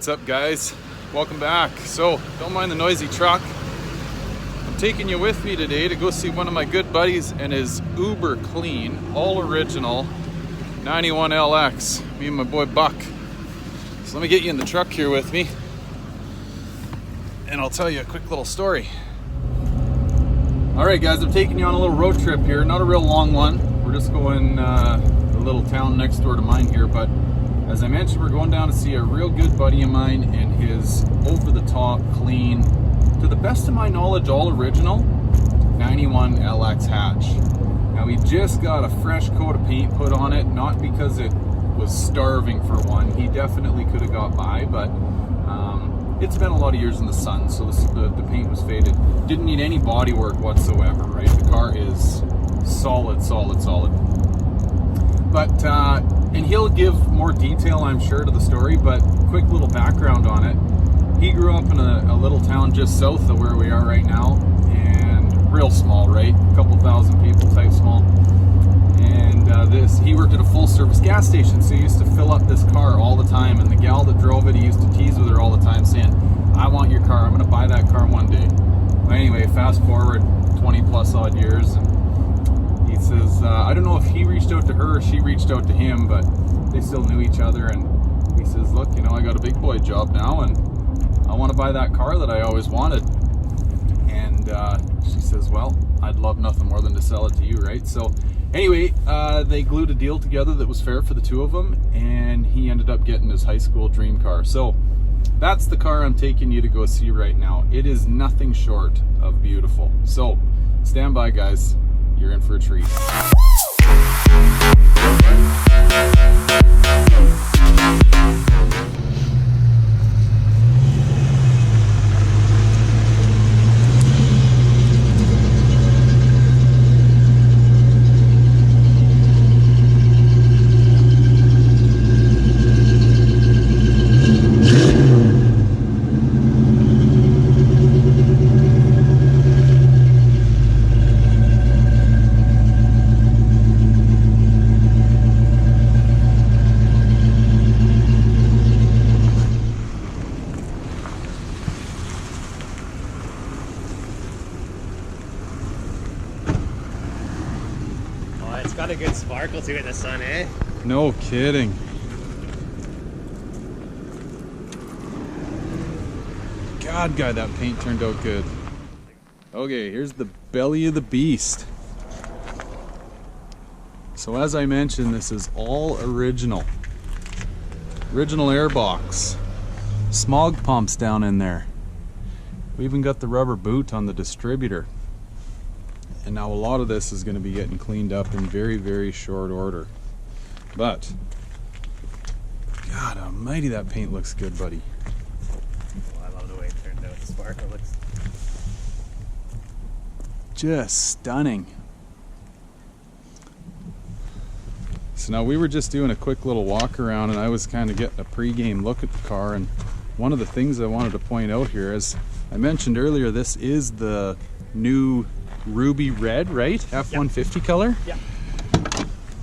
What's up, guys? Welcome back. So don't mind the noisy truck. I'm taking you with me today to go see one of my good buddies and his uber clean, all original 91 LX, me and my boy Buck. So let me get you in the truck here with me and I'll tell you a quick little story. All right, guys, I'm taking you on a little road trip here. Not a real long one. We're just going a little town next door to mine here, but as I mentioned, we're going down to see a real good buddy of mine and his over-the-top, clean, to the best of my knowledge, all original 91 LX hatch. Now, he just got a fresh coat of paint put on it, not because it was starving for one. He definitely could have got by, but it's been a lot of years in the sun, so the paint was faded. Didn't need any body work whatsoever, right? The car is solid. But, and he'll give more detail, I'm sure, to the story, but quick little background on it. He grew up in a little town just south of where we are right now, and real small, right? A couple thousand people type small. And he worked at a full service gas station, so he used to fill up this car all the time, and the gal that drove it, he used to tease with her all the time saying, I want your car, I'm gonna buy that car one day. Well, anyway, fast forward 20 plus odd years, and he says, I don't know if he reached out to her or she reached out to him, but they still knew each other, and he says, look, you know, I got a big boy job now, and I want to buy that car that I always wanted. And she says, well, I'd love nothing more than to sell it to you, right? So anyway, they glued a deal together that was fair for the two of them, and he ended up getting his high school dream car. So that's the car I'm taking you to go see right now. It is nothing short of beautiful. So stand by, guys. You're in for a treat. It's got a good sparkle to it in the sun, eh? No kidding. God, guy, that paint turned out good. Okay, here's the belly of the beast. So as I mentioned, this is all original. Original airbox. Smog pumps down in there. We even got the rubber boot on the distributor. And now a lot of this is going to be getting cleaned up in very, very short order. But, God almighty, that paint looks good, buddy. Oh, I love the way it turned out. The sparkle looks just stunning. So now we were just doing a quick little walk around, and I was kind of getting a pre-game look at the car. And one of the things I wanted to point out here, as I mentioned earlier, this is the new ruby red, right? F-150 yep. color? Yeah.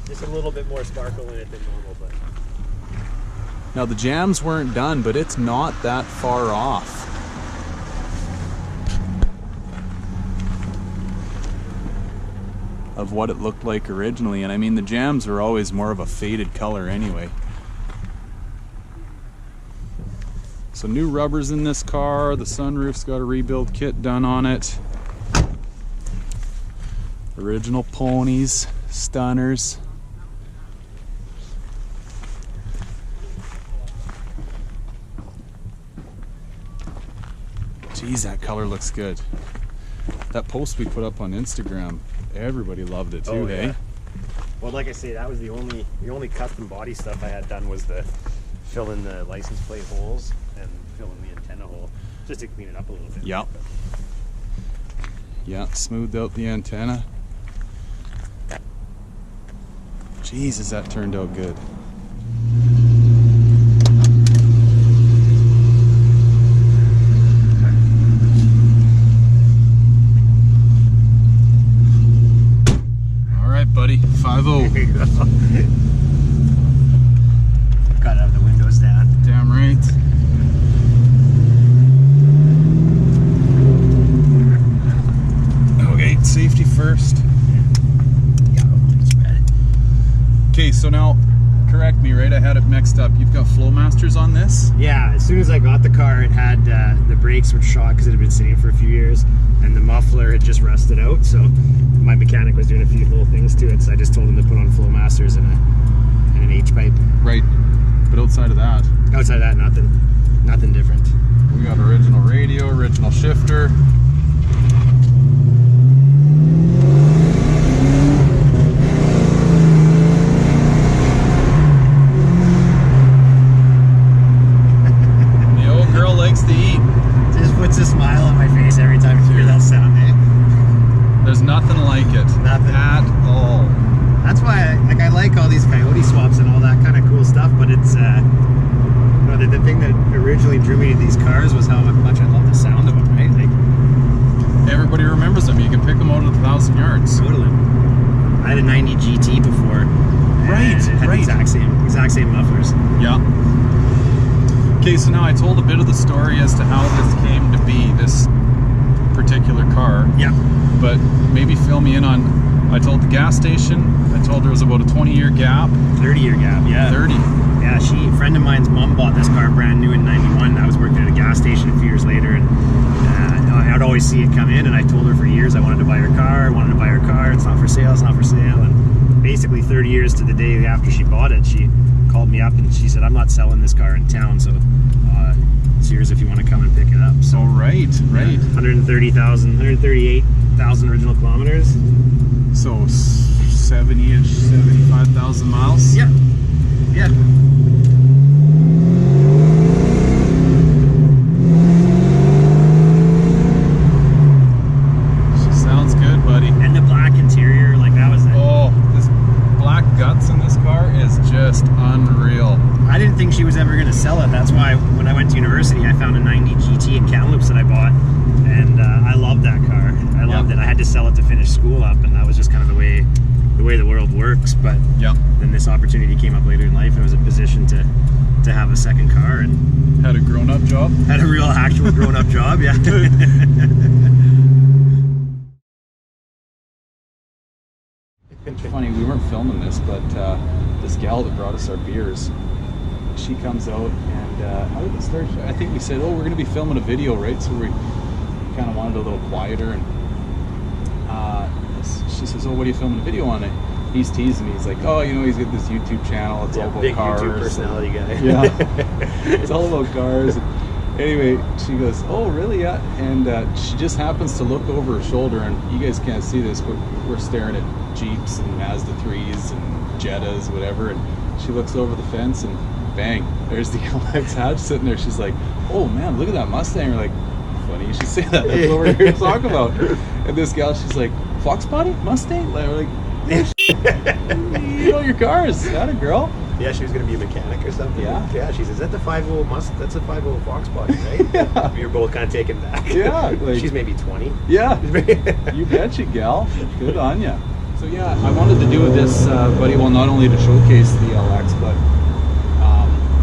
Just a little bit more sparkle in it than normal, but now the jams weren't done, but it's not that far off. Of what it looked like originally, and I mean the jams are always more of a faded color anyway. So new rubbers in this car, the sunroof's got a rebuild kit done on it. Original ponies, stunners. Geez, that color looks good. That post we put up on Instagram, everybody loved it too, oh, eh? Yeah. Well, like I say, that was the only custom body stuff I had done was the fill in the license plate holes and fill in the antenna hole, just to clean it up a little bit. Yep. Yeah, smoothed out the antenna. Jesus, that turned out good. All right, buddy, 5.0. There you go. Gotta have the windows down. Damn right. safety first. Yeah, it's bad. Okay, so now, correct me, right? I had it mixed up. You've got Flowmasters on this? Yeah, as soon as I got the car, it had the brakes were shot because it had been sitting for a few years, and the muffler had just rusted out. So my mechanic was doing a few little things to it. So I just told him to put on Flowmasters and an H pipe. Right. But outside of that, Nothing different. we got original radio, original shifter. Likes to eat. Just puts a smile on my face every time I hear that sound, eh? There's nothing like it. Nothing at all. That's why I like all these coyote swaps and all that kind of cool stuff, but it's the thing that originally drew me to these cars was how much I love the sound of them, right? Like, everybody remembers them. You can pick them out at 1,000 yards. Totally. I had a 90 GT before. Right, and it had right. The exact same mufflers. Yeah. Okay, so now I told a bit of the story as to how this came to be, this particular car. Yeah. But maybe fill me in on, I told the gas station, I told there was about a 20-year gap. 30-year gap, yeah. 30. Yeah, a friend of mine's mom bought this car brand new in 91. I was working at a gas station a few years later, and I'd always see it come in, and I told her for years I wanted to buy her car, it's not for sale, and basically 30 years to the day after she bought it, she called me up and she said, I'm not selling this car in town, so it's yours if you want to come and pick it up. So right. 138,000 original kilometers. So 70-ish, 75,000 miles? Yeah. She sounds good, buddy. And the black interior, like that was it. Oh, this black guts in this car is just unreal. I didn't think she was ever going to sell it. That's why when I went to university, I found a 90 GT in Kamloops that I bought, and I loved that car. I loved it. I had to sell it to finish school up, and that was just kind of the way the world works. But then this opportunity came up later in life, and I was in a position to have a second car, and had a grown-up job. Had a real actual grown-up job. Yeah. It's funny, we weren't filming this, but this gal that brought us our beers, she comes out, and how did it start? I think we said, oh, we're going to be filming a video, right? So we kind of wanted a little quieter, and she says, oh, what are you filming a video on it? He's teasing me. He's like, oh, he's got this YouTube channel. It's all about big cars. YouTube personality guy. Yeah. It's all about cars. Anyway, she goes, oh, really? Yeah. And she just happens to look over her shoulder, and you guys can't see this, but we're staring at Jeeps and Mazda 3s and Jettas, whatever, and she looks over the fence, and bang, there's the LX hatch sitting there. She's like, oh, man, look at that Mustang. We're like, funny you should say that. That's what we're here to talk about. And this gal, she's like, Foxbody? Mustang? Like, we're like, you know your cars. That a girl. Yeah, she was going to be a mechanic or something. Yeah. She says, that's a 5.0 that's a 5.0 Foxbody, right? Yeah. We were both kind of taken back. Yeah. Like, she's maybe 20. Yeah. You betcha, gal. Good on ya. So yeah, I wanted to do this, buddy, well, not only to showcase the LX, but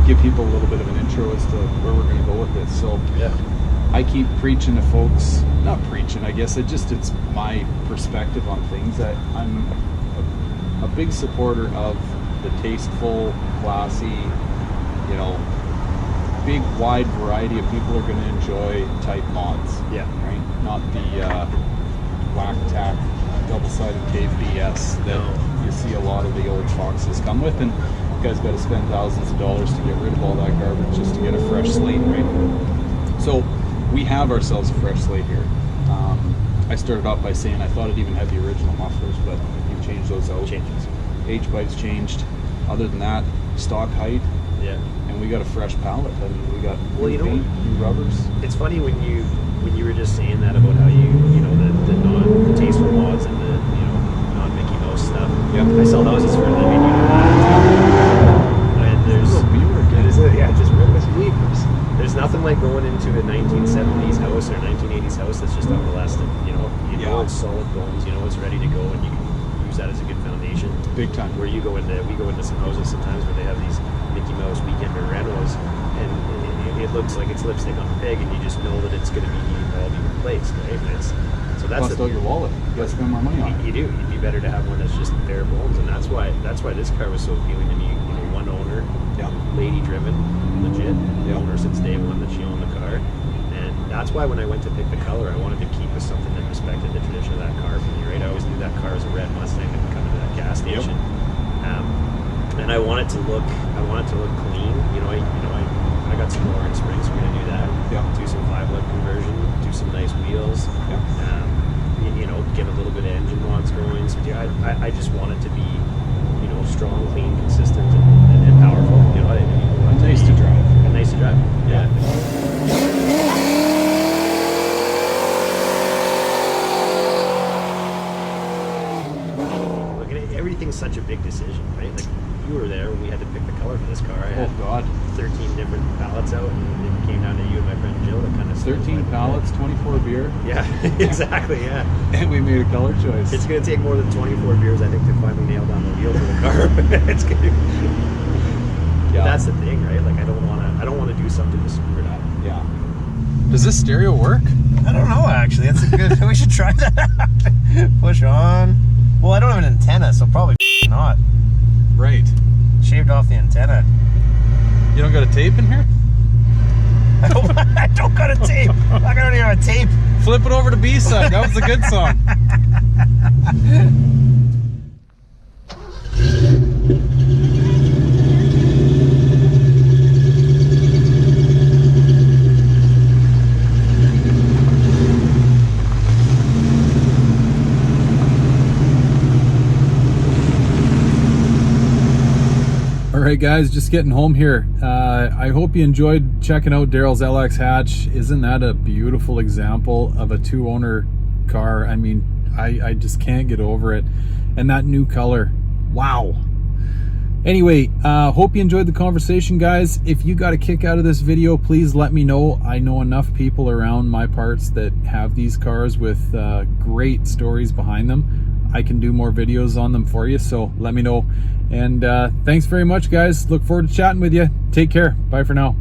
give people a little bit of an intro as to where we're going to go with this. So yeah. I keep preaching to folks, not preaching, I guess, it's my perspective on things. That I'm a big supporter of the tasteful, classy, big wide variety of people are going to enjoy type mods. Yeah. Right? Not the whack tack, double-sided cave BS that you see a lot of the old Foxes come with, and you guys got to spend thousands of dollars to get rid of all that garbage just to get a fresh slate, right? So we have ourselves a fresh slate here. I started off by saying I thought it even had the original mufflers, but you've changed those out. Changes. H-bites changed. Other than that, stock height. Yeah. And we got a fresh palette. I mean, we got new paint, new rubbers. It's funny when you were just saying that about how the tasteful mods and the non Mickey Mouse stuff. Yeah. I sell houses for a living. And there's just real estate. There's nothing like going into a 1970s house or a 1980s house that's just unmolested. It's solid bones. It's ready to go, and you can use that as a good foundation. Big time. Where we go into some houses sometimes where they have these Mickey Mouse weekender renos, and it looks like it's lipstick on a pig, and you just know that it's going to be replaced, right? And So that's Bust out your wallet. You gotta spend more money on it. You do. It'd be better to have one that's just bare bones, and that's why this car was so appealing to me. You know, one owner, lady driven, legit. The owner since day one that she owned the car, and that's why when I went to pick the color, I wanted to keep with something that respected the tradition of that car for me. Right? I always knew that car was a red Mustang that would come into that gas station, and I want it to look clean. I got some more in spring, so we're gonna do that. Do some 5-lip conversion, do some nice wheels. Get a little bit of engine mods going. So I just want it to be, strong, clean, consistent, and powerful. Nice to drive. And nice to drive. Yeah. Look at it. Everything's such a big decision, right? Like, you were there when we had to pick the color for this car. I had 13 different pallets out, and it came down to you and my friend Jill to kind of 13 pallets, 24 beer. Yeah, exactly. Yeah, and we made a color choice. It's going to take more than 24 beers, I think, to finally nail down the wheel for the car. It's going to. Yeah. That's the thing, right? Like, I don't want to do something to screw it up. Yeah. Does this stereo work? I don't know. Actually, that's a good. We should try that. Push on. Well, I don't have an antenna, so probably not. Right. Shaved off the antenna. You don't got a tape in here? I don't got a tape. I don't even have a tape. Flip it over to B-side. That was a good song. Alright guys, just getting home here. I hope you enjoyed checking out Darryl's LX hatch. Isn't that a beautiful example of a 2-owner car? I mean, I just can't get over it. And that new color, wow. Anyway, hope you enjoyed the conversation, guys. If you got a kick out of this video, please let me know. I know enough people around my parts that have these cars with great stories behind them. I can do more videos on them for you, so let me know. And thanks very much, guys. Look forward to chatting with you. Take care. Bye for now.